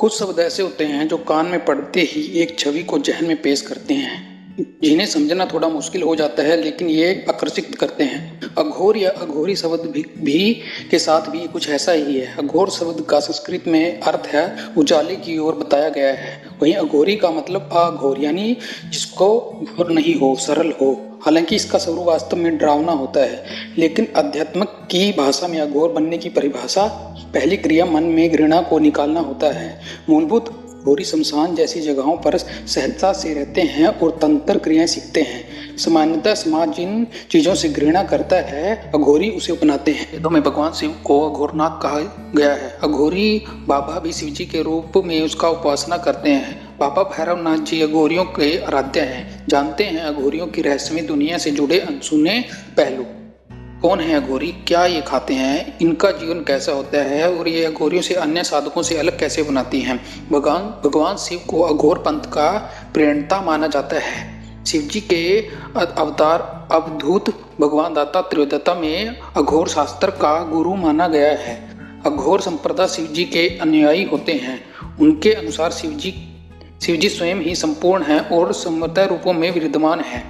कुछ शब्द ऐसे होते हैं जो कान में पड़ते ही एक छवि को जहन में पेश करते हैं, जिन्हें समझना थोड़ा मुश्किल हो जाता है, लेकिन ये आकर्षित करते हैं। अघोर या अघोरी शब्द भी के साथ भी कुछ ऐसा ही है। अघोर शब्द का संस्कृत में अर्थ है उजाले की ओर बताया गया है। वहीं अघोरी का मतलब अघोर यानी जिसको घोर नहीं हो, सरल हो। हालांकि इसका स्वरूप वास्तव में डरावना होता है, लेकिन अध्यात्म की भाषा में अघोर बनने की परिभाषा पहली क्रिया मन में घृणा को निकालना होता है। मूलभूत अघोरी शमशान जैसी जगहों पर सहजता से रहते हैं और तंत्र क्रियाएं सीखते हैं। सामान्यतः समाज जिन चीजों से घृणा करता है, अघोरी उसे अपनाते हैं। वेदों में भगवान शिव को अघोरनाथ कहा गया है। अघोरी बाबा भी शिव जी के रूप में उसका उपासना करते हैं। बाबा भैरवनाथ जी अघोरियों के आराध्य हैं। जानते हैं अघोरियों की रहस्यमय दुनिया से जुड़े अनसुने पहलू। कौन है अघोरी, क्या ये खाते हैं, इनका जीवन कैसा होता है और ये अघोरियों से अन्य साधकों से अलग कैसे बनाती हैं। भगवान शिव को अघोर पंथ का प्रेरणता माना जाता है। शिव जी के अवतार अवधूत भगवान दाता त्रयोदता में अघोर शास्त्र का गुरु माना गया है। अघोर संप्रदाय शिव जी के अनुयायी होते हैं। उनके अनुसार शिव जी स्वयं ही संपूर्ण है और समता रूपों में विद्यमान है।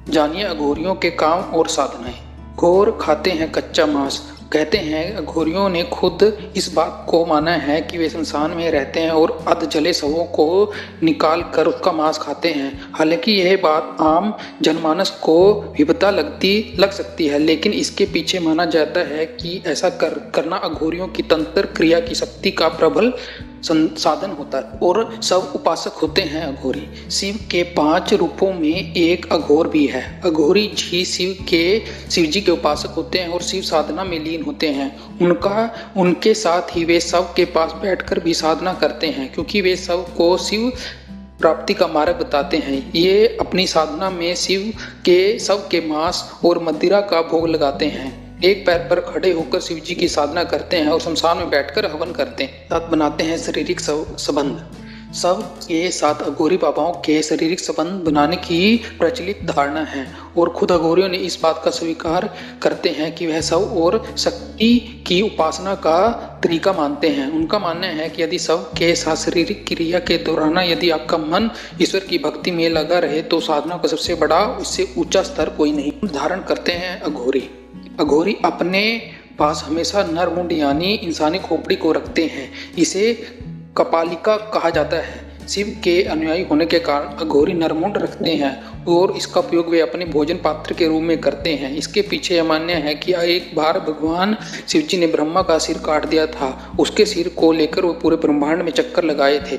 जानिए अघोरियों के काम और साधनाएं। अघोर खाते हैं कच्चा मांस। कहते हैं अघोरियों ने खुद इस बात को माना है कि वे शमशान में रहते हैं और अध जले शवों को निकाल कर उसका मांस खाते हैं। हालांकि यह बात आम जनमानस को विपदा लग सकती है, लेकिन इसके पीछे माना जाता है कि ऐसा करना अघोरियों की तंत्र क्रिया की शक्ति का प्रबल साधन होता है और सब उपासक होते हैं अघोरी। शिव के 5 रूपों में एक अघोर भी है। अघोरी जी शिव जी के उपासक होते हैं और शिव साधना में लीन होते हैं। उनके साथ ही वे सब के पास बैठकर भी साधना करते हैं, क्योंकि वे सब को शिव प्राप्ति का मार्ग बताते हैं। ये अपनी साधना में शिव के मांस और मदिरा का भोग लगाते हैं। एक पैर पर खड़े होकर शिव जी की साधना करते हैं और शमशान में बैठकर हवन करते हैं। साथ बनाते हैं शारीरिक संबंध। सब के साथ अघोरी बाबाओं के शारीरिक संबंध बनाने की प्रचलित धारणा है और खुद अघोरियों ने इस बात का स्वीकार करते हैं कि वह सब और शक्ति की उपासना का तरीका मानते हैं। उनका मानना है कि यदि सब के साथ शारीरिक क्रिया के दौरान यदि आपका मन ईश्वर की भक्ति में लगा रहे तो साधना का सबसे बड़ा, इससे ऊंचा स्तर कोई नहीं धारण करते हैं अघोरी अपने पास हमेशा नर मुंड यानी इंसानी खोपड़ी को रखते हैं। इसे कपालिका कहा जाता है। शिव के अनुयायी होने के कारण अघोरी नरमुंड रखते हैं और इसका उपयोग वे अपने भोजन पात्र के रूप में करते हैं। इसके पीछे यह मान्य है कि एक बार भगवान शिव जी ने ब्रह्मा का सिर काट दिया था। उसके सिर को लेकर वो पूरे ब्रह्मांड में चक्कर लगाए थे।